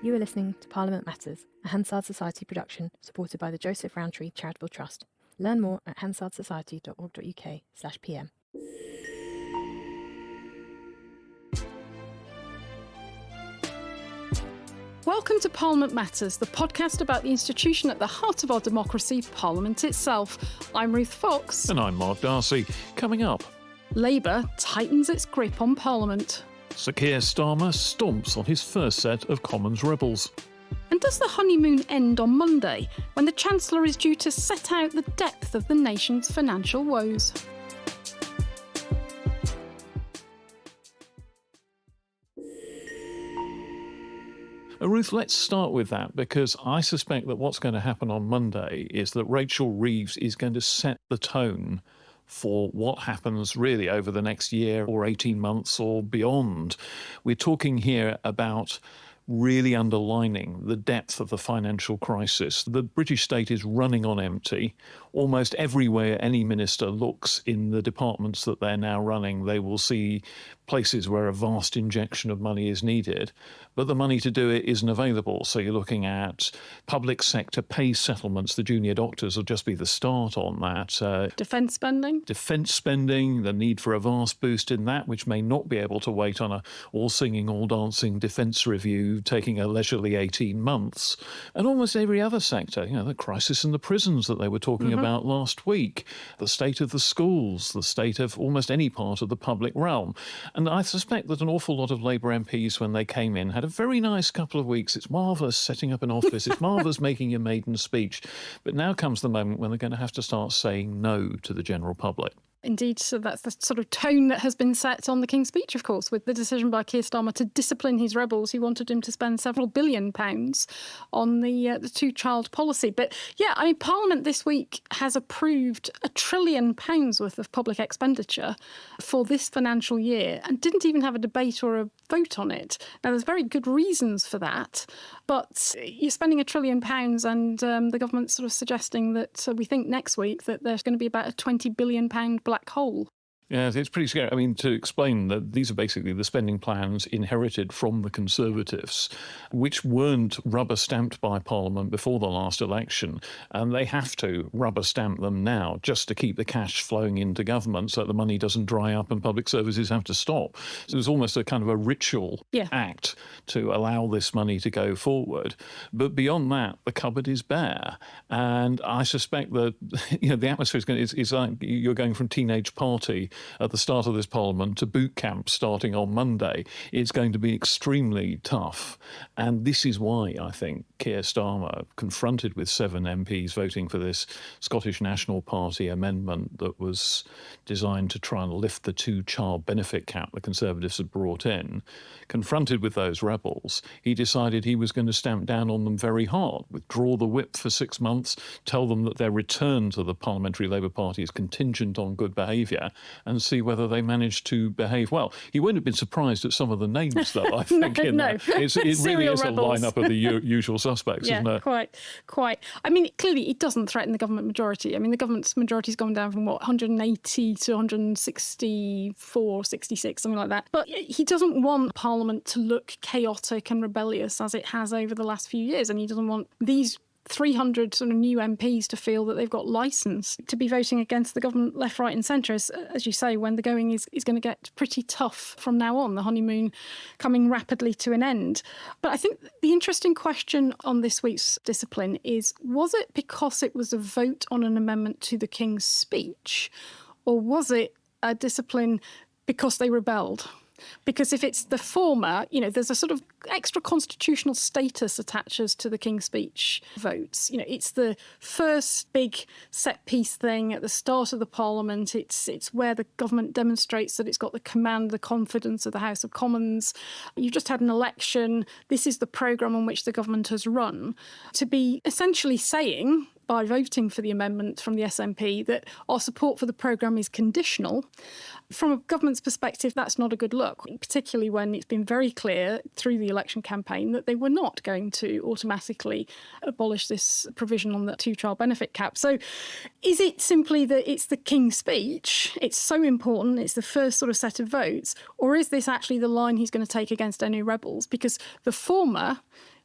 You are listening to Parliament Matters, a Hansard Society production supported by the Joseph Rowntree Charitable Trust. Learn more at hansardsociety.org.uk/pm. Welcome to Parliament Matters, the podcast about the institution at the heart of our democracy, Parliament itself. I'm Ruth Fox. And I'm Mark Darcy. Coming up, Labour tightens its grip on Parliament. Sir Keir Starmer stomps on his first set of Commons rebels. And does the honeymoon end on Monday, when the Chancellor is due to set out the depth of the nation's financial woes? Ruth, let's start with that, because I suspect that what's going to happen on Monday is that Rachel Reeves is going to set the tone for what happens really over the next year or 18 months or beyond. We're talking here about really underlining the depth of the financial crisis. The British state is running on empty. Almost everywhere any minister looks in the departments that they're now running, they will see places where a vast injection of money is needed, but the money to do it isn't available. So you're looking at public sector pay settlements. The junior doctors will just be the start on that. Defence spending? Defence spending, the need for a vast boost in that, which may not be able to wait on a all-singing, all-dancing defence review taking a leisurely 18 months. And almost every other sector, the crisis in the prisons that they were talking about last week, the state of the schools, the state of almost any part of the public realm. And I suspect that an awful lot of Labour MPs, when they came in, had a very nice couple of weeks. It's marvellous setting up an office. It's marvellous making your maiden speech. But now comes the moment when they're going to have to start saying no to the general public. Indeed, so that's the sort of tone that has been set on the King's Speech, of course, with the decision by Keir Starmer to discipline his rebels who wanted him to spend several £billion on the two-child policy. But Parliament this week has approved £1 trillion worth of public expenditure for this financial year and didn't even have a debate or a vote on it. Now, there's very good reasons for that, but you're spending £1 trillion and the government's sort of suggesting that we think next week that there's going to be about a £20 billion black hole. Yeah, it's pretty scary. I mean, to explain that these are basically the spending plans inherited from the Conservatives, which weren't rubber-stamped by Parliament before the last election, and they have to rubber-stamp them now just to keep the cash flowing into government so that the money doesn't dry up and public services have to stop. So it was almost a kind of a ritual act to allow this money to go forward. But beyond that, the cupboard is bare. And I suspect that the atmosphere is like you're going from teenage party at the start of this Parliament to boot camp starting on Monday. It's going to be extremely tough. And this is why I think Keir Starmer, confronted with 7 MPs voting for this Scottish National Party amendment that was designed to try and lift the two-child benefit cap the Conservatives had brought in, confronted with those rebels, he decided he was going to stamp down on them very hard, withdraw the whip for 6 months, tell them that their return to the Parliamentary Labour Party is contingent on good behaviour, and see whether they managed to behave well. He wouldn't have been surprised at some of the names, though, I think. It really is rebels. A lineup of the usual suspects, isn't it? Quite. I mean, clearly it doesn't threaten the government majority. I mean, the government's majority's gone down from, 180 to 164, 66, something like that. But he doesn't want Parliament to look chaotic and rebellious as it has over the last few years, and he doesn't want these 300 sort of new MPs to feel that they've got licence to be voting against the government left, right and centre, as you say, when the going is going to get pretty tough from now on, the honeymoon coming rapidly to an end. But I think the interesting question on this week's discipline is, was it because it was a vote on an amendment to the King's Speech, or was it a discipline because they rebelled? Because if it's the former, there's a sort of extra constitutional status attaches to the King's Speech votes. It's the first big set-piece thing at the start of the Parliament. It's where the government demonstrates that it's got the command, the confidence of the House of Commons. You've just had an election. This is the programme on which the government has run. To be essentially saying, by voting for the amendment from the SNP, that our support for the programme is conditional. From a government's perspective, that's not a good look, particularly when it's been very clear through the election campaign that they were not going to automatically abolish this provision on the two-child benefit cap. So is it simply that it's the King's Speech, it's so important, it's the first sort of set of votes, or is this actually the line he's going to take against any rebels? Because the former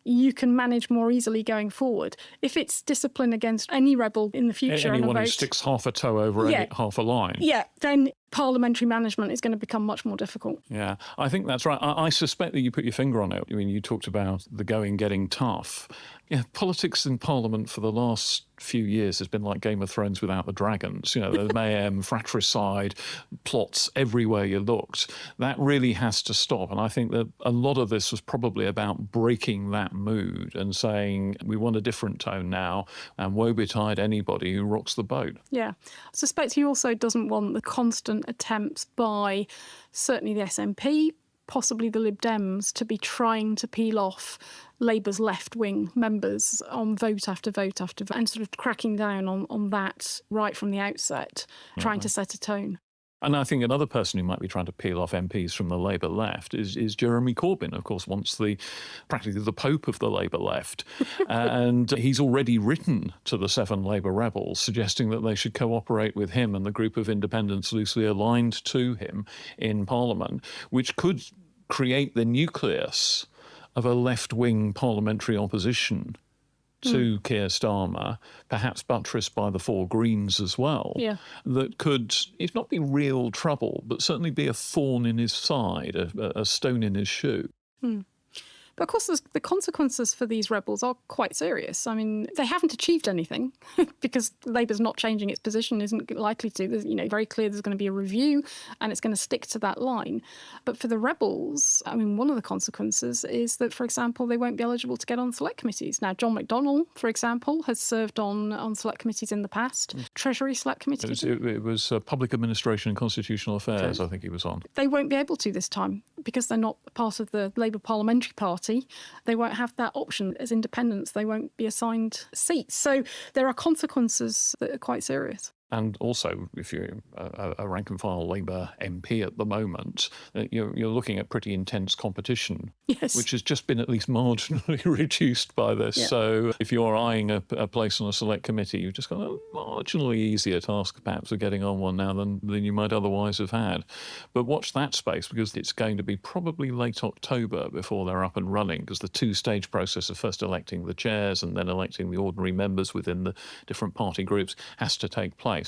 you can manage more easily going forward. If it's discipline against any rebel in the future, anyone who sticks half a toe over half a line, then parliamentary management is going to become much more difficult. Yeah, I think that's right. I suspect that you put your finger on it. I mean, you talked about the going getting tough. Yeah, politics in Parliament for the last few years has been like Game of Thrones without the dragons. You know, the mayhem, fratricide, plots everywhere you looked. That really has to stop. And I think that a lot of this was probably about breaking that mood and saying we want a different tone now, and woe betide anybody who rocks the boat. Yeah. I suspect he also doesn't want the constant attempts by certainly the SNP, possibly the Lib Dems, to be trying to peel off Labour's left-wing members on vote after vote after vote, and sort of cracking down on that right from the outset, trying to set a tone. And I think another person who might be trying to peel off MPs from the Labour left is Jeremy Corbyn, of course, once practically the Pope of the Labour left. And he's already written to the 7 Labour rebels, suggesting that they should cooperate with him and the group of independents loosely aligned to him in Parliament, which could create the nucleus of a left-wing parliamentary opposition to Keir Starmer, perhaps buttressed by the 4 Greens as well, that could, if not be real trouble, but certainly be a thorn in his side, a stone in his shoe. But of course, the consequences for these rebels are quite serious. I mean, they haven't achieved anything because Labour's not changing its position, isn't likely to. There's, very clear there's going to be a review and it's going to stick to that line. But for the rebels, I mean, one of the consequences is that, for example, they won't be eligible to get on select committees. Now, John McDonnell, for example, has served on select committees in the past. Treasury select committees. It was Public Administration and Constitutional Affairs, I think he was on. They won't be able to this time because they're not part of the Labour Parliamentary Party. They won't have that option as independents. They won't be assigned seats. So there are consequences that are quite serious. And also, if you're a rank-and-file Labour MP at the moment, you're looking at pretty intense competition, which has just been at least marginally reduced by this. Yeah. So if you're eyeing a place on a select committee, you've just got a marginally easier task, perhaps, of getting on one now than you might otherwise have had. But watch that space, because it's going to be probably late October before they're up and running, because the 2-stage process of first electing the chairs and then electing the ordinary members within the different party groups has to take place.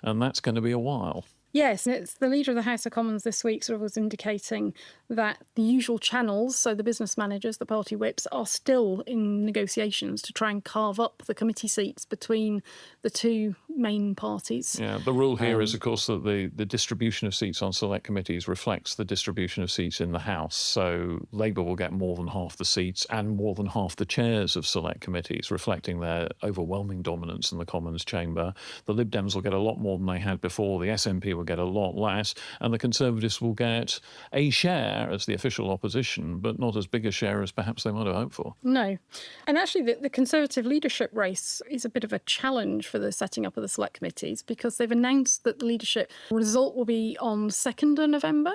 And that's going to be a while. Yes, it's the Leader of the House of Commons this week sort of was indicating that the usual channels, so the business managers, the party whips, are still in negotiations to try and carve up the committee seats between the 2 main parties. Yeah, the rule here is, of course, that the distribution of seats on select committees reflects the distribution of seats in the House. So Labour will get more than half the seats and more than half the chairs of select committees, reflecting their overwhelming dominance in the Commons chamber. The Lib Dems will get a lot more than they had before. The SNP will get a lot less, and the Conservatives will get a share as the official opposition, but not as big a share as perhaps they might have hoped for. No. And actually, the Conservative leadership race is a bit of a challenge for the setting up of the select committees, because they've announced that the leadership result will be on 2nd of November.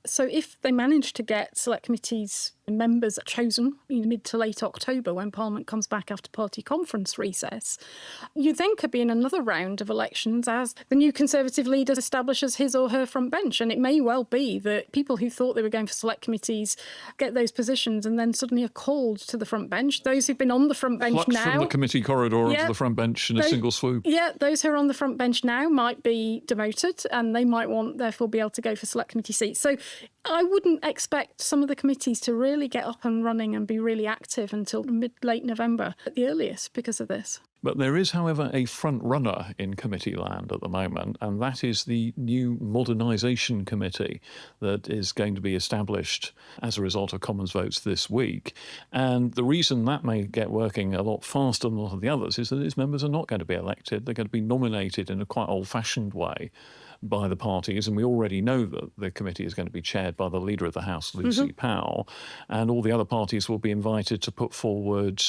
So if they manage to get select committees members chosen in mid to late October, when Parliament comes back after party conference recess, you then could be in another round of elections as the new Conservative leader establishes his or her front bench. And it may well be that people who thought they were going for select committees get those positions and then suddenly are called to the front bench. Those who've been on the front bench Plucked now... from the committee corridor onto the front bench in a single swoop. Yeah, those who are on the front bench now might be demoted, and they might therefore be able to go for select committee seats. So I wouldn't expect some of the committees to really get up and running and be really active until late November at the earliest because of this. But there is, however, a front runner in committee land at the moment, and that is the new Modernisation Committee that is going to be established as a result of Commons votes this week. And the reason that may get working a lot faster than a lot of the others is that its members are not going to be elected. They're going to be nominated in a quite old-fashioned way by the parties, and we already know that the committee is going to be chaired by the Leader of the House, Lucy Powell, and all the other parties will be invited to put forward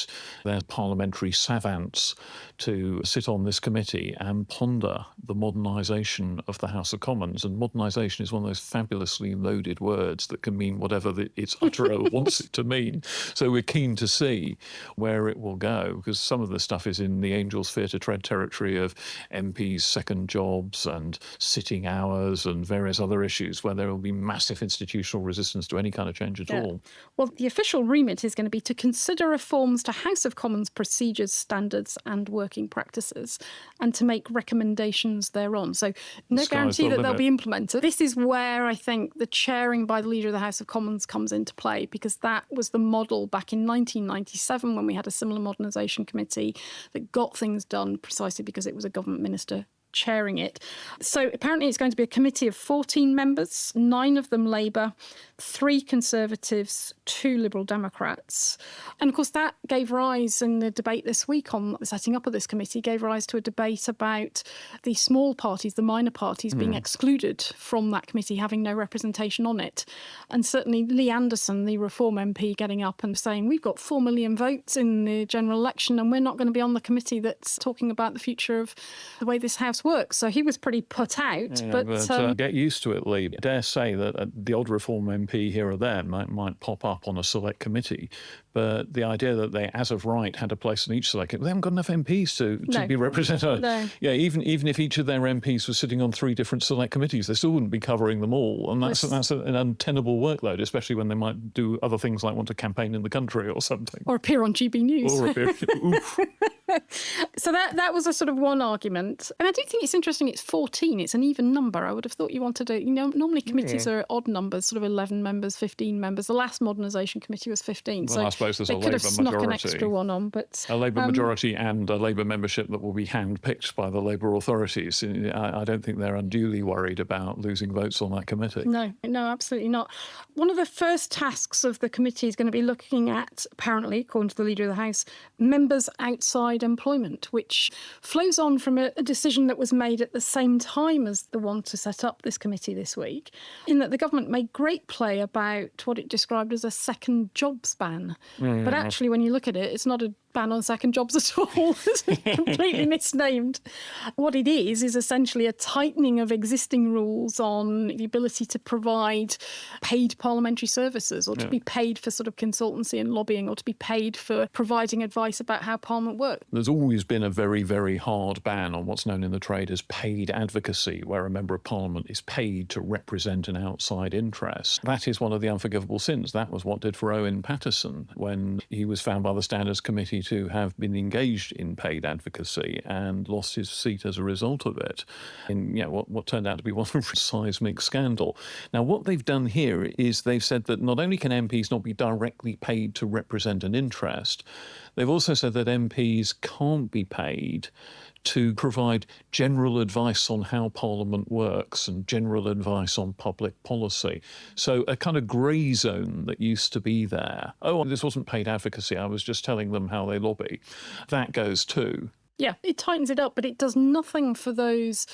their parliamentary savants to sit on this committee and ponder the modernisation of the House of Commons. And modernisation is one of those fabulously loaded words that can mean whatever its utterer wants it to mean. So we're keen to see where it will go, because some of the stuff is in the angels' fear to tread territory of MPs' second jobs and city sitting hours and various other issues where there will be massive institutional resistance to any kind of change at all. Well, the official remit is going to be to consider reforms to House of Commons procedures, standards and working practices, and to make recommendations thereon. So no guarantee that they'll be implemented. This is where I think the chairing by the Leader of the House of Commons comes into play, because that was the model back in 1997 when we had a similar Modernisation Committee that got things done precisely because it was a government minister chairing it. So apparently it's going to be a committee of 14 members, 9 of them Labour, 3 Conservatives, 2 Liberal Democrats. And of course that gave rise, in the debate this week on the setting up of this committee, gave rise to a debate about the small parties, the minor parties being excluded from that committee, having no representation on it. And certainly Lee Anderson, the Reform MP, getting up and saying, we've got 4 million votes in the general election and we're not going to be on the committee that's talking about the future of the way this House works. So he was pretty put out. But get used to it, Lee. I dare say that the odd Reform MP here or there might pop up on a select committee. But the idea that they, as of right, had a place in each select committee, they haven't got enough MPs to be represented. No. Yeah, even if each of their MPs was sitting on 3 different select committees, they still wouldn't be covering them all. And that's an untenable workload, especially when they might do other things like want to campaign in the country or something. Or appear on GB News. Or appear. Oof. So that was a sort of one argument. And I do think it's interesting it's 14. It's an even number. I would have thought you wanted to, normally committees are odd numbers, sort of 11 members, 15 members. The last Modernisation Committee was 15. Well, so I suppose there's they a could Labour have snuck majority. An extra one on. But a Labour majority and a Labour membership that will be handpicked by the Labour authorities. I don't think they're unduly worried about losing votes on that committee. No, absolutely not. One of the first tasks of the committee is going to be looking at, apparently, according to the Leader of the House, members outside employment, which flows on from a decision that was made at the same time as the one to set up this committee this week, in that the government made great play about what it described as a second jobs ban. But actually, when you look at it, it's not a ban on second jobs at all. It's completely misnamed. What it is essentially a tightening of existing rules on the ability to provide paid parliamentary services, or to be paid for sort of consultancy and lobbying, or to be paid for providing advice about how Parliament works. There's always been a very, very hard ban on what's known in the trade as paid advocacy, where a member of Parliament is paid to represent an outside interest. That is one of the unforgivable sins. That was what did for Owen Paterson when he was found by the Standards Committee to have been engaged in paid advocacy and lost his seat as a result of it in what turned out to be one of a seismic scandal. Now, what they've done here is they've said that not only can MPs not be directly paid to represent an interest, they've also said that MPs can't be paid to provide general advice on how Parliament works and general advice on public policy. So a kind of grey zone that used to be there. Oh, this wasn't paid advocacy, I was just telling them how they lobby. That goes too. Yeah, it tightens it up, but it does nothing for those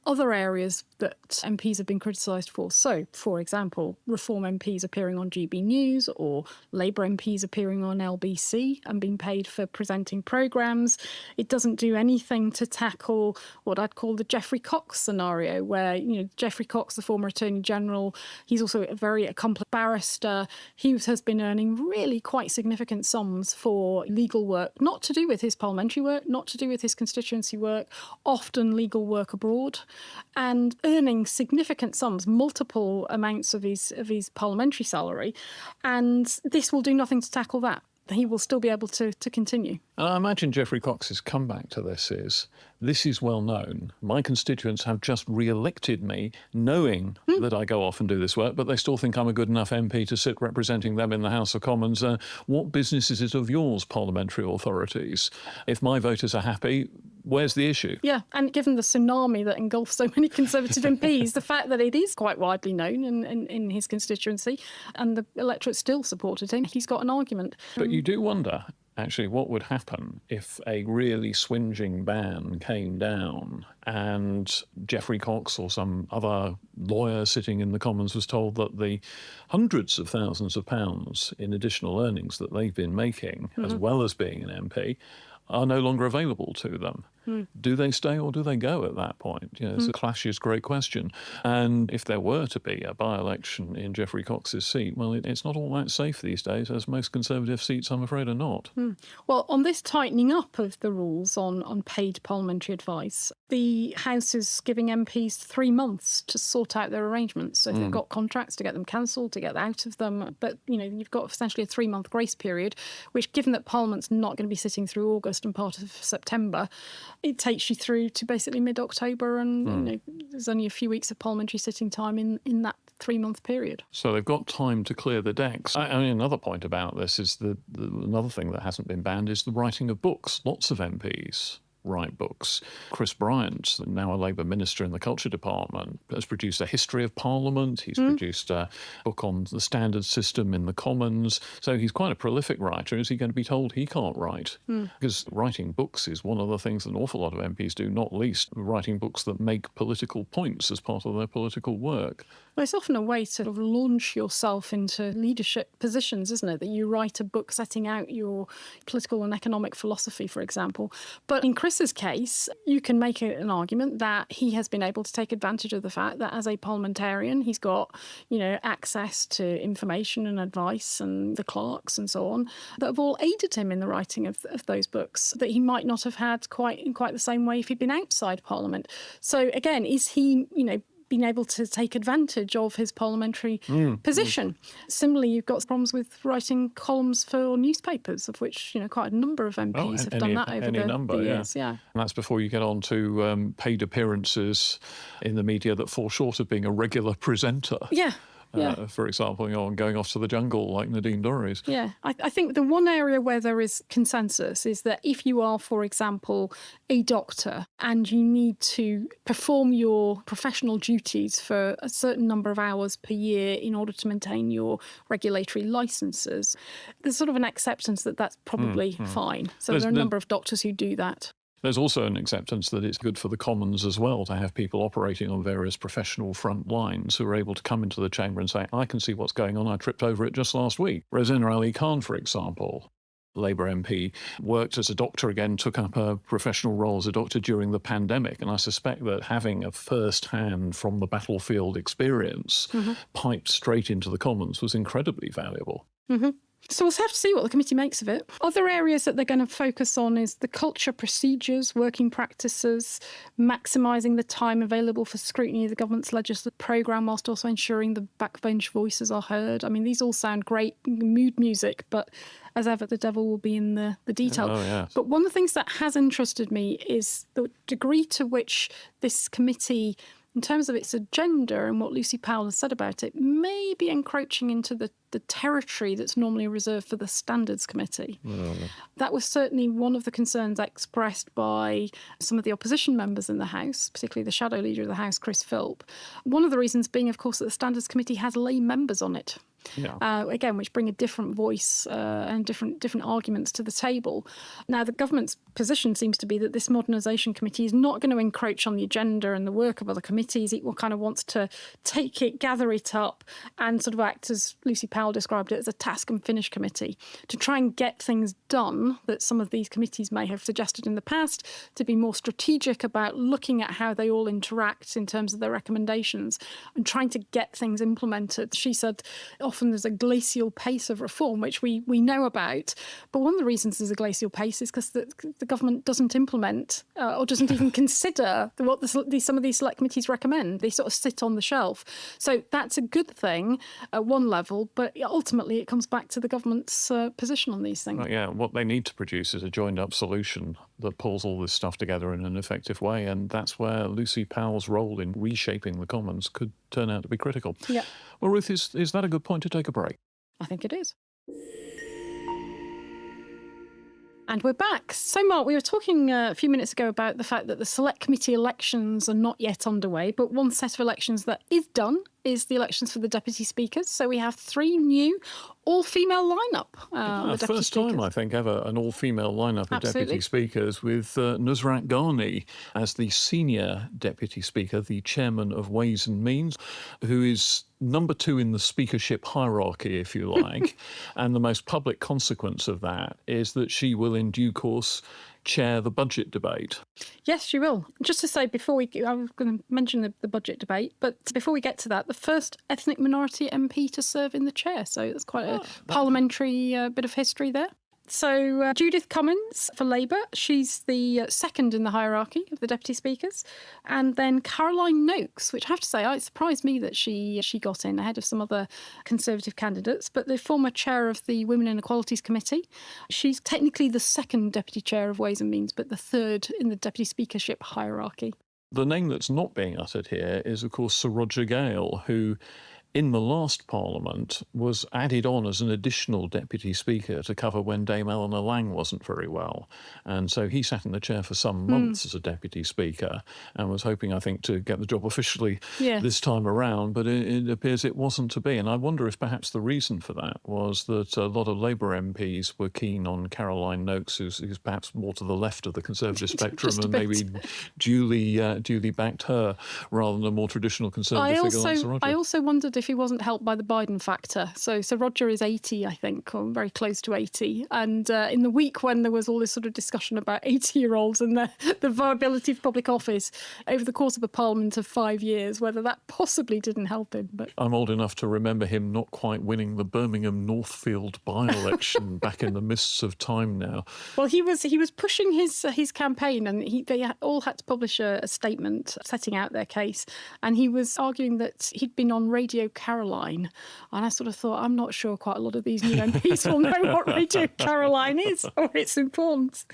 other areas that MPs have been criticised for. So, for example, Reform MPs appearing on GB News, or Labour MPs appearing on LBC and being paid for presenting programmes. It doesn't do anything to tackle what I'd call the Geoffrey Cox scenario, where, Geoffrey Cox, the former Attorney General, he's also a very accomplished barrister. He has been earning really quite significant sums for legal work, not to do with his parliamentary work, not to do with his constituency work, often legal work abroad, and earning significant sums, multiple amounts of his parliamentary salary. And this will do nothing to tackle that. He will still be able to continue. And I imagine Geoffrey Cox's comeback to this is well known. My constituents have just re-elected me, knowing that I go off and do this work, but they still think I'm a good enough MP to sit representing them in the House of Commons. What business is it of yours, parliamentary authorities? If my voters are happy, where's the issue? Yeah, and given the tsunami that engulfs so many Conservative MPs, the fact that it is quite widely known in his constituency and the electorate still supported him, he's got an argument. But you do wonder, actually, what would happen if a really swinging ban came down and Geoffrey Cox or some other lawyer sitting in the Commons was told that the hundreds of thousands of pounds in additional earnings that they've been making, as well as being an MP, are no longer available to them. Do they stay or do they go at that point? It's a clashiest great question. And if there were to be a by-election in Geoffrey Cox's seat, well, it's not all that safe these days, as most Conservative seats, I'm afraid, are not. Well, on this tightening up of the rules on paid parliamentary advice, the House is giving MPs 3 months to sort out their arrangements. So if they've got contracts, to get them cancelled, to get out of them. But, you've got essentially a 3-month grace period, which, given that Parliament's not going to be sitting through August and part of September, it takes you through to basically mid-October, and there's only a few weeks of parliamentary sitting time in that 3-month period. So they've got time to clear the decks. I mean, another point about this is another thing that hasn't been banned is the writing of books. Lots of MPs write books. Chris Bryant, now a Labour minister in the Culture Department, has produced a history of Parliament. He's produced a book on the standard system in the Commons. So he's quite a prolific writer. Is he going to be told he can't write? Because writing books is one of the things that an awful lot of MPs do, not least writing books that make political points as part of their political work. Well, it's often a way to sort of launch yourself into leadership positions, isn't it? That you write a book setting out your political and economic philosophy, for example. But in Chris's case, you can make an argument that he has been able to take advantage of the fact that as a parliamentarian, he's got, access to information and advice and the clerks and so on that have all aided him in the writing of those books that he might not have had quite the same way if he'd been outside Parliament. So again, is he, been able to take advantage of his parliamentary position? Similarly, you've got problems with writing columns for newspapers, of which quite a number of MPs have done that over the years. Yeah. And that's before you get on to paid appearances in the media that fall short of being a regular presenter. Yeah. For example, going off to the jungle like Nadine Dorries. Yeah, I think the one area where there is consensus is that if you are, for example, a doctor and you need to perform your professional duties for a certain number of hours per year in order to maintain your regulatory licences, there's sort of an acceptance that that's probably fine. So there are a number of doctors who do that. There's also an acceptance that it's good for the Commons as well to have people operating on various professional front lines who are able to come into the chamber and say, I can see what's going on, I tripped over it just last week. Rosanna Ali Khan, for example, Labour MP, worked as a doctor again, took up a professional role as a doctor during the pandemic. And I suspect that having a first-hand from the battlefield experience piped straight into the Commons was incredibly valuable. So we'll have to see what the committee makes of it. Other areas that they're going to focus on is the culture, procedures, working practices, maximising the time available for scrutiny of the government's legislative programme whilst also ensuring the backbench voices are heard. I mean, these all sound great mood music, but as ever, the devil will be in the detail. Oh, yes. But one of the things that has interested me is the degree to which this committee, in terms of its agenda and what Lucy Powell has said about it, may be encroaching into the territory that's normally reserved for the Standards Committee. That was certainly one of the concerns expressed by some of the opposition members in the House, particularly the shadow leader of the House, Chris Philp. One of the reasons being, of course, that the Standards Committee has lay members on it. Again, which bring a different voice and different arguments to the table. Now, the government's position seems to be that this Modernisation Committee is not going to encroach on the agenda and the work of other committees. It kind of wants to take it, gather it up, and sort of act, as Lucy Powell described it, as a task and finish committee to try and get things done that some of these committees may have suggested in the past, to be more strategic about looking at how they all interact in terms of their recommendations and trying to get things implemented. She said often there's a glacial pace of reform, which we know about. But one of the reasons there's a glacial pace is because the government doesn't implement or doesn't even consider what some of these select committees recommend. They sort of sit on the shelf. So that's a good thing at one level, but ultimately it comes back to the government's position on these things. What they need to produce is a joined-up solution that pulls all this stuff together in an effective way, and that's where Lucy Powell's role in reshaping the Commons could turn out to be critical. Yeah. Well, Ruth, is that a good point to take a break? I think it is. And we're back. So, Mark, we were talking a few minutes ago about the fact that the Select Committee elections are not yet underway, but one set of elections that is done is the elections for the Deputy Speakers. So we have 3 new all-female lineup. First time, I think, ever an all-female lineup of Deputy Speakers, with Nusrat Ghani as the senior Deputy Speaker, the Chairman of Ways and Means, who is number 2 in the speakership hierarchy, if you like. And the most public consequence of that is that she will, in due course, chair the budget debate. Yes, she will. Just to say, I was going to mention the budget debate, but before we get to that, the first ethnic minority MP to serve in the chair. So that's quite a parliamentary bit of history there. So Judith Cummins for Labour, she's the second in the hierarchy of the deputy speakers. And then Caroline Noakes, which I have to say, it surprised me that she got in ahead of some other Conservative candidates, but the former chair of the Women and Equalities Committee. She's technically the second deputy chair of Ways and Means, but the third in the deputy speakership hierarchy. The name that's not being uttered here is, of course, Sir Roger Gale, who in the last Parliament was added on as an additional deputy speaker to cover when Dame Eleanor Lang wasn't very well. And so he sat in the chair for some months as a deputy speaker and was hoping, I think, to get the job officially this time around. But it appears it wasn't to be. And I wonder if perhaps the reason for that was that a lot of Labour MPs were keen on Caroline Noakes, who's perhaps more to the left of the Conservative spectrum, and maybe duly backed her rather than a more traditional Conservative figure like Sir Roger. I also wondered if he wasn't helped by the Biden factor. So Roger is 80, I think, or very close to 80. And in the week when there was all this sort of discussion about 80-year-olds and the viability of public office over the course of a parliament of 5 years, whether that possibly didn't help him. But I'm old enough to remember him not quite winning the Birmingham Northfield by-election back in the mists of time now. Well, he was pushing his campaign, and they all had to publish a statement setting out their case. And he was arguing that he'd been on Radio Caroline. And I sort of thought, I'm not sure quite a lot of these new MPs will know what Radio Caroline is or its importance.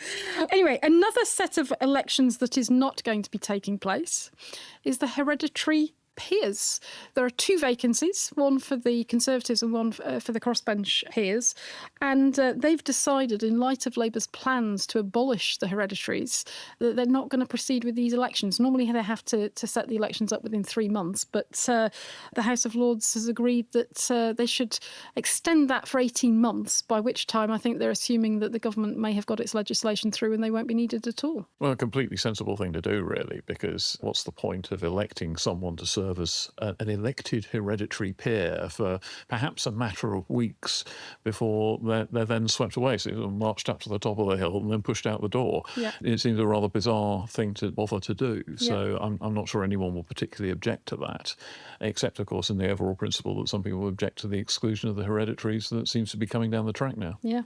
Anyway, another set of elections that is not going to be taking place is the hereditary peers. There are 2 vacancies, one for the Conservatives and one for the crossbench peers. And they've decided, in light of Labour's plans to abolish the hereditaries, that they're not going to proceed with these elections. Normally they have to set the elections up within 3 months, but the House of Lords has agreed that they should extend that for 18 months, by which time I think they're assuming that the government may have got its legislation through and they won't be needed at all. Well, a completely sensible thing to do, really, because what's the point of electing someone to serve as an elected hereditary peer for perhaps a matter of weeks before they're then swept away? So they're marched up to the top of the hill and then pushed out the door. Yeah. It seems a rather bizarre thing to bother to do. So I'm not sure anyone will particularly object to that, except, of course, in the overall principle that some people will object to the exclusion of the hereditaries that seems to be coming down the track now. Yeah.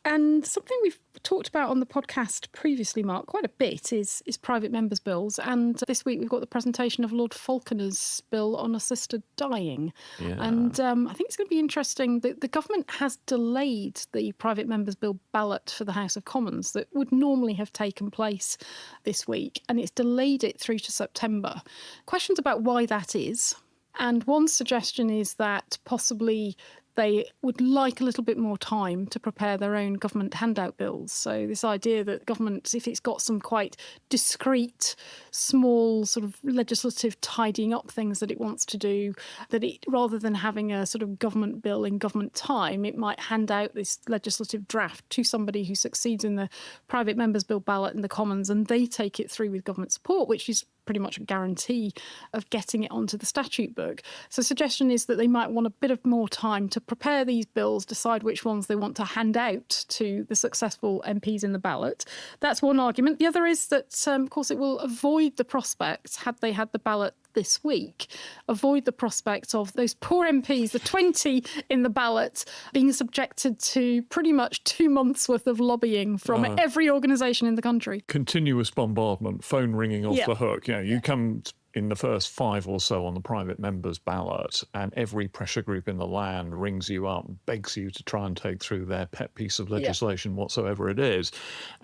And something we've talked about on the podcast previously, Mark, quite a bit is private members' bills. And this week we've got the presentation of Lord Falconer's bill on assisted dying. Yeah. And I think it's going to be interesting that the government has delayed the private members' bill ballot for the House of Commons that would normally have taken place this week. And it's delayed it through to September. Questions about why that is. And one suggestion is that possibly they would like a little bit more time to prepare their own government handout bills. So this idea that government, if it's got some quite discrete, small sort of legislative tidying up things that it wants to do, that it, rather than having a sort of government bill in government time, it might hand out this legislative draft to somebody who succeeds in the private members' bill ballot in the Commons, and they take it through with government support, which is pretty much a guarantee of getting it onto the statute book. So suggestion is that they might want a bit of more time to prepare these bills, decide which ones they want to hand out to the successful MPs in the ballot. That's one argument. The other is that, of course, it will avoid the prospect, had they had the ballot this week, avoid the prospect of those poor MPs, the 20 in the ballot, being subjected to pretty much 2 months worth of lobbying from every organisation in the country. Continuous bombardment, phone ringing off the hook. You come in the first 5 or so on the private members' ballot, and every pressure group in the land rings you up, begs you to try and take through their pet piece of legislation, whatsoever it is.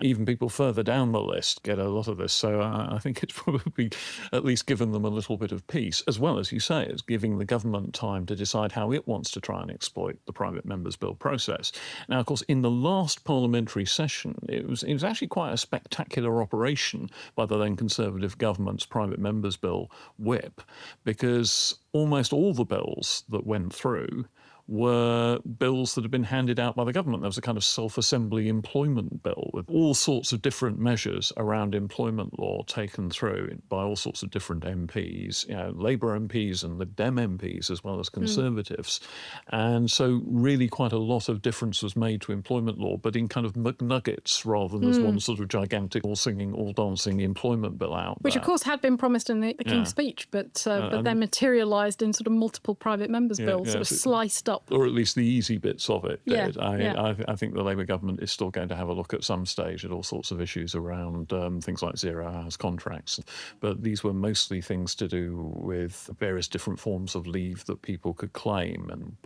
Even people further down the list get a lot of this. So I think it's probably at least given them a little bit of peace, as well as you say, as giving the government time to decide how it wants to try and exploit the private members' bill process. Now, of course, in the last parliamentary session, it was actually quite a spectacular operation by the then Conservative government's private members' bill whip, because almost all the bills that went through were bills that had been handed out by the government. There was a kind of self-assembly employment bill with all sorts of different measures around employment law taken through by all sorts of different MPs, Labour MPs and Lib Dem MPs as well as Conservatives. And so really quite a lot of difference was made to employment law, but in kind of McNuggets rather than as one sort of gigantic all-singing, all-dancing employment bill out Which, there. of course, had been promised in the King's speech, but then materialised in sort of multiple private members' bills, sort of sliced up. Or at least the easy bits of it did. Yeah. I think the Labour government is still going to have a look at some stage at all sorts of issues around things like zero hours contracts. But these were mostly things to do with various different forms of leave that people could claim, and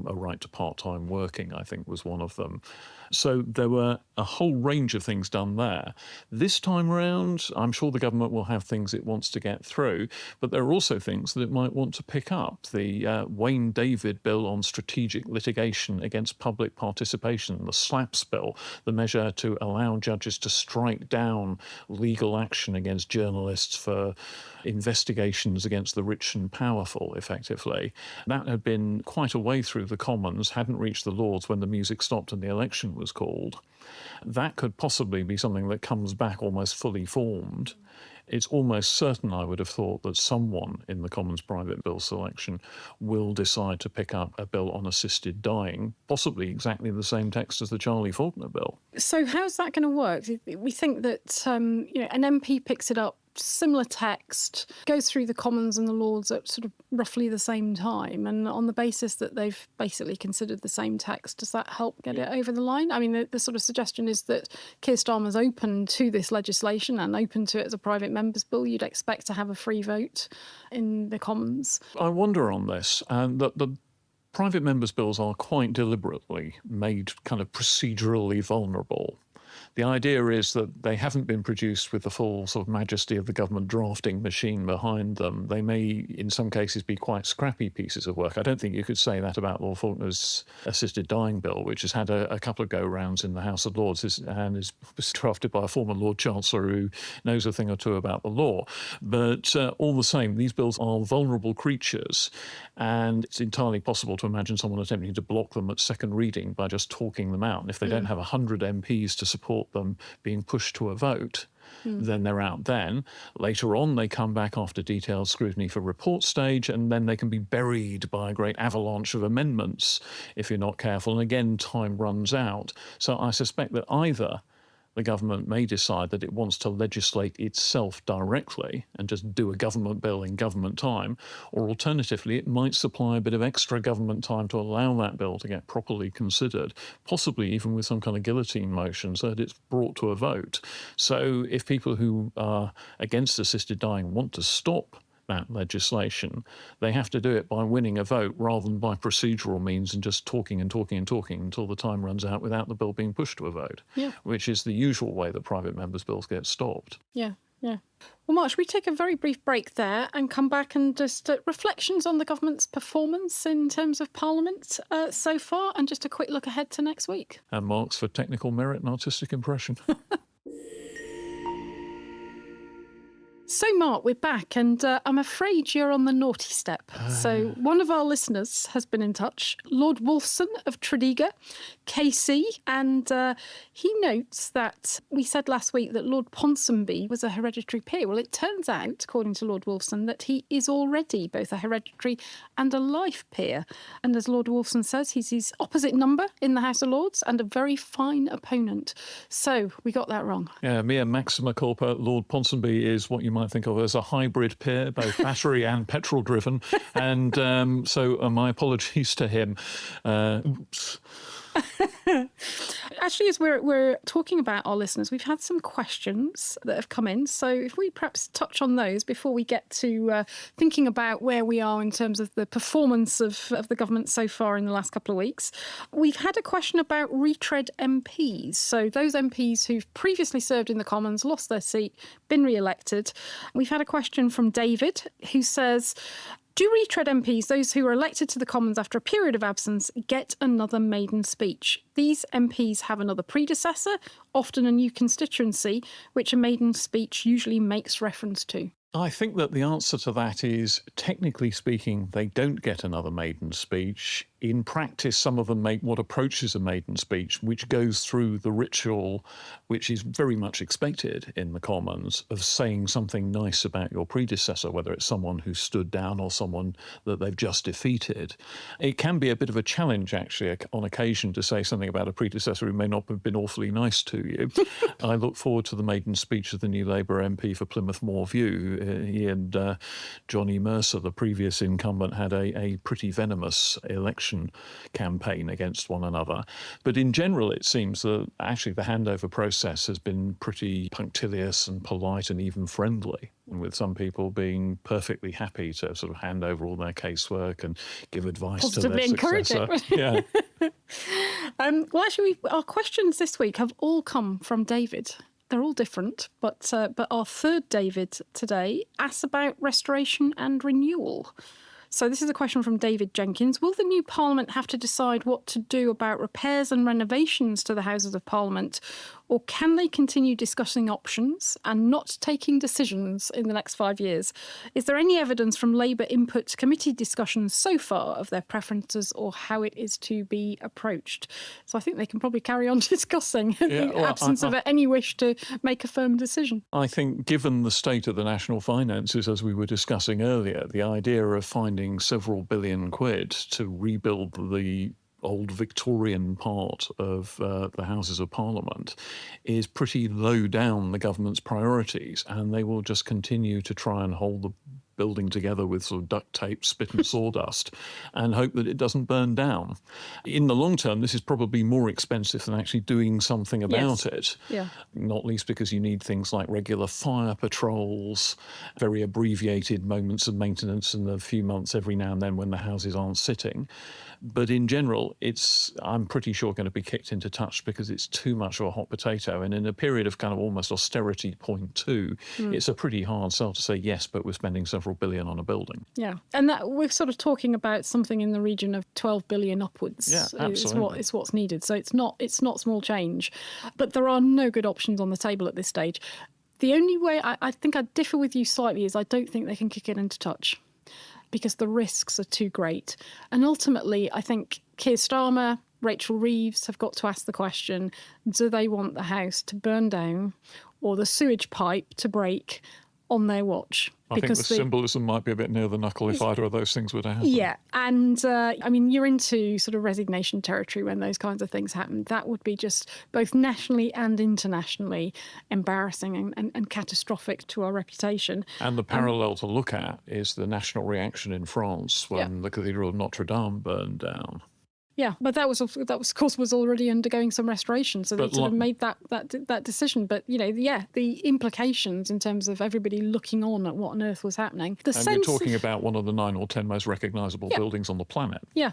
a right to part-time working, I think, was one of them. So there were a whole range of things done there. This time round, I'm sure the government will have things it wants to get through, but there are also things that it might want to pick up. The Wayne David bill on strategic litigation against public participation, the SLAPS bill, the measure to allow judges to strike down legal action against journalists for investigations against the rich and powerful, effectively. That had been quite a way through the Commons, hadn't reached the Lords when the music stopped and the election was called. That could possibly be something that comes back almost fully formed. It's almost certain, I would have thought, that someone in the Commons private bill selection will decide to pick up a bill on assisted dying, possibly exactly the same text as the Charlie Faulkner bill. So how's that going to work? We think that an MP picks it up, similar text, goes through the Commons and the Lords at sort of roughly the same time, and on the basis that they've basically considered the same text, does that help get it over the line? I mean, the sort of suggestion is that Keir Starmer's open to this legislation and open to it as a private member's bill. You'd expect to have a free vote in the Commons. I wonder on this, and the private members' bills are quite deliberately made kind of procedurally vulnerable. The idea is that they haven't been produced with the full sort of majesty of the government drafting machine behind them. They may, in some cases, be quite scrappy pieces of work. I don't think you could say that about Lord Faulkner's assisted dying bill, which has had a couple of go-rounds in the House of Lords and is drafted by a former Lord Chancellor who knows a thing or two about the law. But all the same, these bills are vulnerable creatures, and it's entirely possible to imagine someone attempting to block them at second reading by just talking them out. And if they don't have 100 MPs to support them being pushed to a vote, then they're out then. Later on, they come back after detailed scrutiny for report stage, and then they can be buried by a great avalanche of amendments if you're not careful. And again, time runs out. So I suspect that either the government may decide that it wants to legislate itself directly and just do a government bill in government time, or alternatively, it might supply a bit of extra government time to allow that bill to get properly considered, possibly even with some kind of guillotine motion so that it's brought to a vote. So if people who are against assisted dying want to stop that legislation, they have to do it by winning a vote rather than by procedural means and just talking and talking and talking until the time runs out without the bill being pushed to a vote, which is the usual way that private members' bills get stopped. Yeah. Well, Mark, should we take a very brief break there and come back and just reflections on the government's performance in terms of Parliament so far, and just a quick look ahead to next week? And marks for technical merit and artistic impression. So, Mark, we're back, and I'm afraid you're on the naughty step. So one of our listeners has been in touch, Lord Wolfson of Tredegar, KC, and he notes that we said last week that Lord Ponsonby was a hereditary peer. Well, it turns out, according to Lord Wolfson, that he is already both a hereditary and a life peer. And as Lord Wolfson says, he's his opposite number in the House of Lords and a very fine opponent. So we got that wrong. Yeah, mea maxima culpa, Lord Ponsonby is what you might think of as a hybrid peer, both battery and petrol driven. And so my apologies to him. Oops. Actually, as we're talking about our listeners, we've had some questions that have come in. So if we perhaps touch on those before we get to thinking about where we are in terms of the performance of the government so far in the last couple of weeks. We've had a question about retread MPs. So those MPs who've previously served in the Commons, lost their seat, been re-elected. We've had a question from David who says, do retread MPs, those who are elected to the Commons after a period of absence, get another maiden speech? These MPs have another predecessor, often a new constituency, which a maiden speech usually makes reference to. I think that the answer to that is, technically speaking, they don't get another maiden speech. In practice, some of them make what approaches a maiden speech, which goes through the ritual, which is very much expected in the Commons, of saying something nice about your predecessor, whether it's someone who stood down or someone that they've just defeated. It can be a bit of a challenge, actually, on occasion, to say something about a predecessor who may not have been awfully nice to you. I look forward to the maiden speech of the new Labour MP for Plymouth Moorview. He and Johnny Mercer, the previous incumbent, had a pretty venomous election campaign against one another. But in general, it seems that actually the handover process has been pretty punctilious and polite and even friendly, with some people being perfectly happy to sort of hand over all their casework and give advice positively to their successor. Encourage it. Yeah. Well, actually, our questions this week have all come from David. They're all different, but our third David today asks about restoration and renewal. So this is a question from David Jenkins. Will the new Parliament have to decide what to do about repairs and renovations to the Houses of Parliament, or can they continue discussing options and not taking decisions in the next 5 years? Is there any evidence from Labour input committee discussions so far of their preferences or how it is to be approached? So I think they can probably carry on discussing in the absence of any wish to make a firm decision. I think, given the state of the national finances, as we were discussing earlier, the idea of finding several billion quid to rebuild the old Victorian part of the Houses of Parliament is pretty low down the government's priorities, and they will just continue to try and hold the building together with sort of duct tape, spit and sawdust, and hope that it doesn't burn down. In the long term, this is probably more expensive than actually doing something about it, not least because you need things like regular fire patrols, very abbreviated moments of maintenance in the few months every now and then when the houses aren't sitting. But in general, I'm pretty sure, going to be kicked into touch because it's too much of a hot potato. And in a period of kind of almost austerity 0.2, it's a pretty hard sell to say, yes, but we're spending several billion on a building. Yeah. And that we're sort of talking about something in the region of 12 billion upwards. Yeah, absolutely. Is what's needed. So it's not small change. But there are no good options on the table at this stage. The only way I think I differ with you slightly is I don't think they can kick it into touch, because the risks are too great. And ultimately, I think Keir Starmer, Rachel Reeves have got to ask the question, do they want the house to burn down or the sewage pipe to break on their watch? I think the symbolism might be a bit near the knuckle if either of those things were to happen. Yeah, and I mean, you're into sort of resignation territory when those kinds of things happen. That would be just both nationally and internationally embarrassing and catastrophic to our reputation. And the parallel to look at is the national reaction in France when the Cathedral of Notre Dame burned down. Yeah, but that was of course was already undergoing some restoration, so they sort of made that decision. But the implications in terms of everybody looking on at what on earth was happening. We're talking about one of the 9 or 10 most recognisable buildings on the planet. Yeah,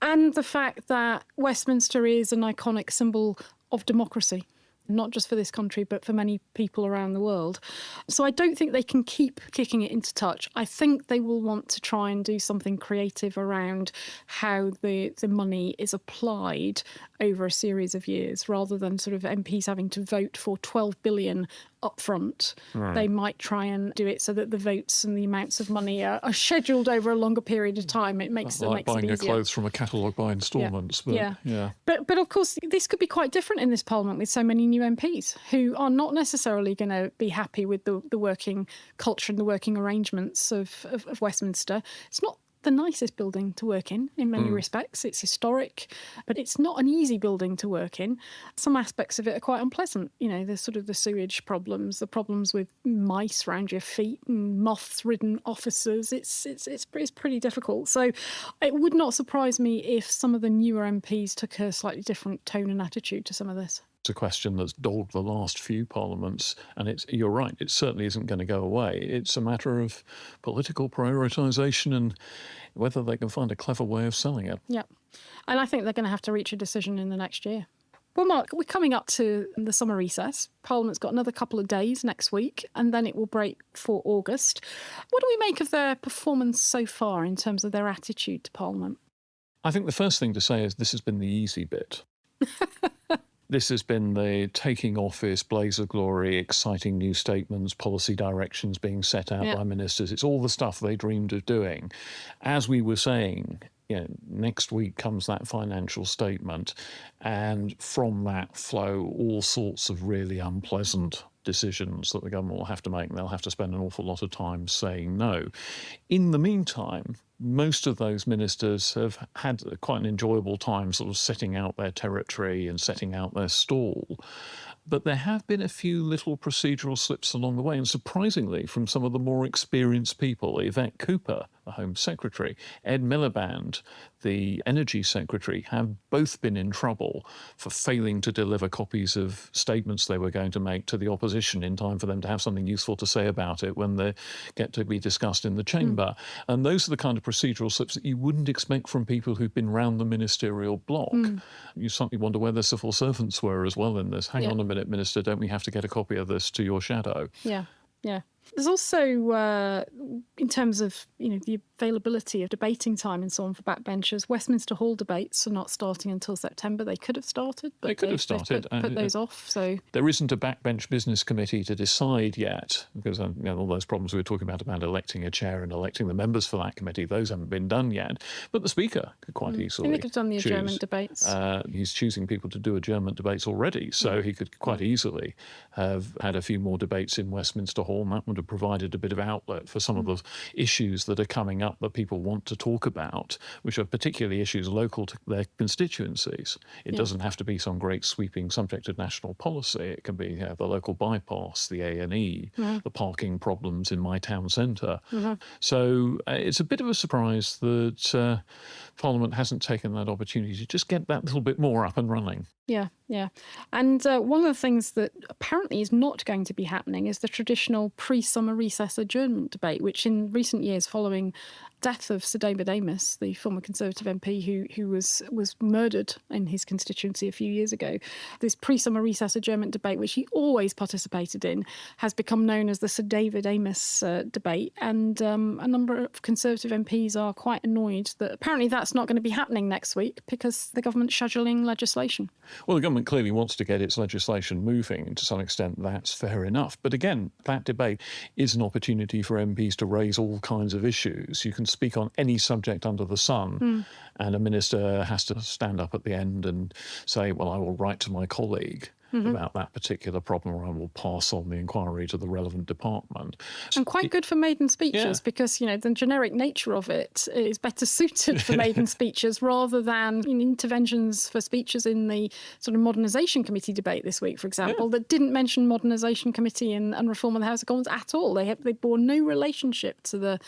and the fact that Westminster is an iconic symbol of democracy, not just for this country, but for many people around the world. So I don't think they can keep kicking it into touch. I think they will want to try and do something creative around how the money is applied over a series of years, rather than sort of MPs having to vote for 12 billion up front. Right. They might try and do it so that the votes and the amounts of money are scheduled over a longer period of time. It makes it buying easier. Your clothes from a catalogue by instalments. But of course, this could be quite different in this Parliament with so many new MPs who are not necessarily going to be happy with the working culture and the working arrangements of Westminster. It's not the nicest building to work in many respects. It's historic, but it's not an easy building to work in. Some aspects of it are quite unpleasant. You know, there's sort of the sewage problems, the problems with mice around your feet and moth-ridden officers. It's pretty difficult. So it would not surprise me if some of the newer MPs took a slightly different tone and attitude to some of this. It's a question that's dogged the last few parliaments, and you're right, it certainly isn't going to go away. It's a matter of political prioritisation and whether they can find a clever way of selling it. Yeah, and I think they're going to have to reach a decision in the next year. Well, Mark, we're coming up to the summer recess. Parliament's got another couple of days next week, and then it will break for August. What do we make of their performance so far in terms of their attitude to Parliament? I think the first thing to say is this has been the easy bit. This has been the taking office, blaze of glory, exciting new statements, policy directions being set out by ministers. It's all the stuff they dreamed of doing. As we were saying, next week comes that financial statement, and from that flow all sorts of really unpleasant decisions that the government will have to make, and they'll have to spend an awful lot of time saying no. In the meantime, most of those ministers have had quite an enjoyable time sort of setting out their territory and setting out their stall. But there have been a few little procedural slips along the way, and surprisingly from some of the more experienced people. Yvette Cooper, the Home Secretary, Ed Miliband, the Energy Secretary, have both been in trouble for failing to deliver copies of statements they were going to make to the opposition in time for them to have something useful to say about it when they get to be discussed in the chamber. And those are the kind of procedural slips that you wouldn't expect from people who've been round the ministerial block. You suddenly wonder where the civil servants were as well in this. Hang on a minute, Minister, don't we have to get a copy of this to your shadow? Yeah. There's also, in terms of the availability of debating time and so on for backbenchers, Westminster Hall debates are not starting until September. They could have started, but they put those off. So there isn't a backbench business committee to decide yet, because all those problems we were talking about electing a chair and electing the members for that committee, those haven't been done yet. But the Speaker could quite easily they could have done the adjournment debates. He's choosing people to do adjournment debates already, so he could quite easily have had a few more debates in Westminster Hall, and that would have provided a bit of outlet for some of the issues that are coming up that people want to talk about, which are particularly issues local to their constituencies. It doesn't have to be some great sweeping subject of national policy. It can be the local bypass, the A&E, the parking problems in my town centre. So it's a bit of a surprise that Parliament hasn't taken that opportunity to just get that little bit more up and running. Yeah. And one of the things that apparently is not going to be happening is the traditional pre-summer recess adjournment debate, which in recent years, following death of Sir David Amess, the former Conservative MP who was murdered in his constituency a few years ago, this pre-summer recess adjournment debate, which he always participated in, has become known as the Sir David Amess debate. And a number of Conservative MPs are quite annoyed that apparently that's not going to be happening next week because the government's scheduling legislation. Well, the government clearly wants to get its legislation moving, and to some extent that's fair enough. But again, that debate is an opportunity for MPs to raise all kinds of issues. You can speak on any subject under the sun, and a minister has to stand up at the end and say, well, I will write to my colleague about that particular problem, or I will pass on the inquiry to the relevant department. And quite good for maiden speeches because, the generic nature of it is better suited for maiden speeches rather than interventions for speeches in the sort of Modernisation Committee debate this week, for example, that didn't mention Modernisation Committee and reform of the House of Commons at all. They bore no relationship to the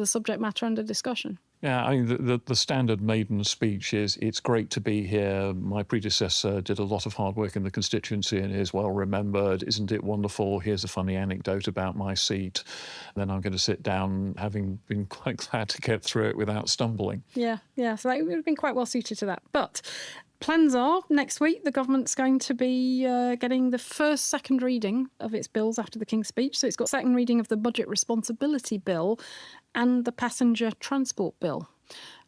subject matter under discussion. Yeah, I mean, the standard maiden speech is, it's great to be here. My predecessor did a lot of hard work in the constituency and is well remembered. Isn't it wonderful? Here's a funny anecdote about my seat. Then I'm going to sit down, having been quite glad to get through it without stumbling. Yeah. So that would have been quite well suited to that. But plans are, next week, the government's going to be getting the first second reading of its bills after the King's speech. So it's got second reading of the Budget Responsibility Bill and the Passenger Transport Bill,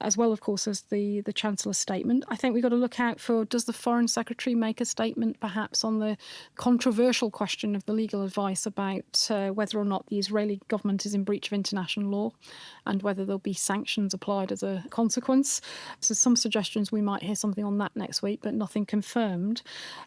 as well, of course, as the Chancellor's statement. I think we've got to look out for, does the Foreign Secretary make a statement perhaps on the controversial question of the legal advice about whether or not the Israeli government is in breach of international law and whether there'll be sanctions applied as a consequence. So some suggestions we might hear something on that next week, but nothing confirmed.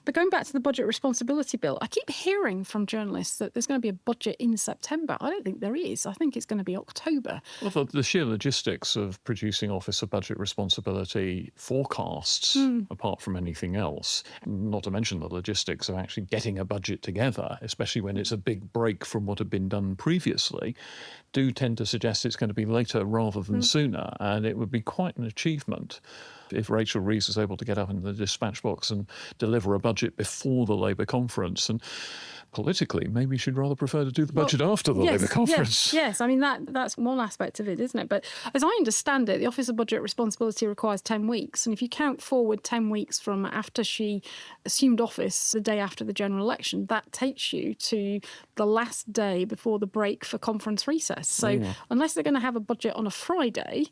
But going back to the Budget Responsibility Bill, I keep hearing from journalists that there's going to be a budget in September. I don't think there is. I think it's going to be October. Well, the sheer logistics of producing Office of Budget Responsibility forecasts, apart from anything else, not to mention the logistics of actually getting a budget together, especially when it's a big break from what had been done previously, do tend to suggest it's going to be later rather than sooner. And it would be quite an achievement if Rachel Reeves was able to get up in the dispatch box and deliver a budget before the Labour conference. And politically, maybe she'd rather prefer to do the budget after the Labour conference. Yes, I mean, that's one aspect of it, isn't it? But as I understand it, the Office of Budget Responsibility requires 10 weeks. And if you count forward 10 weeks from after she assumed office, the day after the general election, that takes you to the last day before the break for conference recess. So unless they're going to have a budget on a Friday,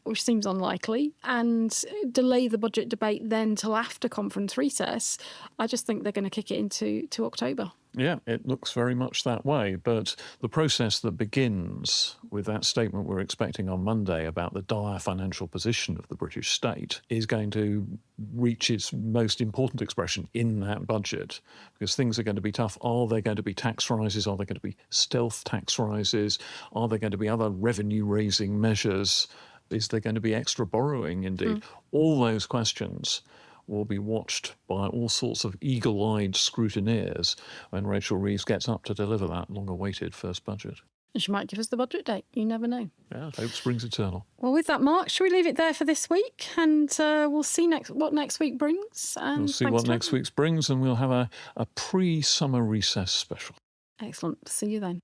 which seems unlikely, and delay the budget debate then till after conference recess, I just think they're going to kick it into October. Yeah, it looks very much that way. But the process that begins with that statement we're expecting on Monday about the dire financial position of the British state is going to reach its most important expression in that budget, because things are going to be tough. Are there going to be tax rises? Are there going to be stealth tax rises? Are there going to be other revenue-raising measures? Is there going to be extra borrowing indeed? All those questions will be watched by all sorts of eagle-eyed scrutineers when Rachel Reeves gets up to deliver that long-awaited first budget. And she might give us the budget date. You never know. Yeah, hope springs eternal. Well, with that, Mark, shall we leave it there for this week? And we'll see what next week brings. And we'll see what next week's brings, and we'll have a pre-summer recess special. Excellent. See you then.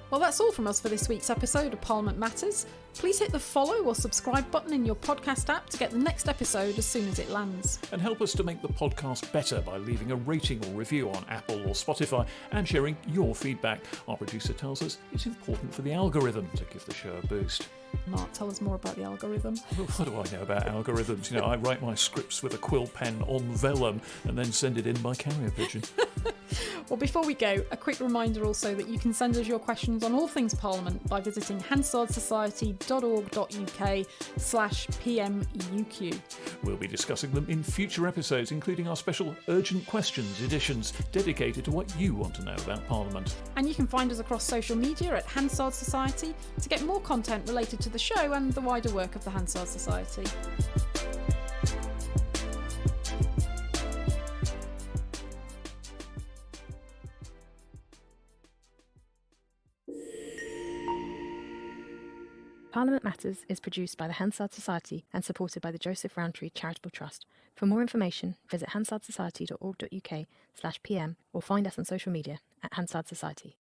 Well, that's all from us for this week's episode of Parliament Matters. Please hit the follow or subscribe button in your podcast app to get the next episode as soon as it lands. And help us to make the podcast better by leaving a rating or review on Apple or Spotify and sharing your feedback. Our producer tells us it's important for the algorithm to give the show a boost. Mark, tell us more about the algorithm. What do I know about algorithms? You know, I write my scripts with a quill pen on vellum and then send it in by carrier pigeon. Well, before we go, a quick reminder also that you can send us your questions on all things Parliament by visiting hansardsociety.org.uk/PMUQ. We'll be discussing them in future episodes, including our special Urgent Questions editions dedicated to what you want to know about Parliament. And you can find us across social media at Hansard Society to get more content related to the show and the wider work of the Hansard Society. Parliament Matters is produced by the Hansard Society and supported by the Joseph Rowntree Charitable Trust. For more information, visit hansardsociety.org.uk/PM or find us on social media at Hansard Society.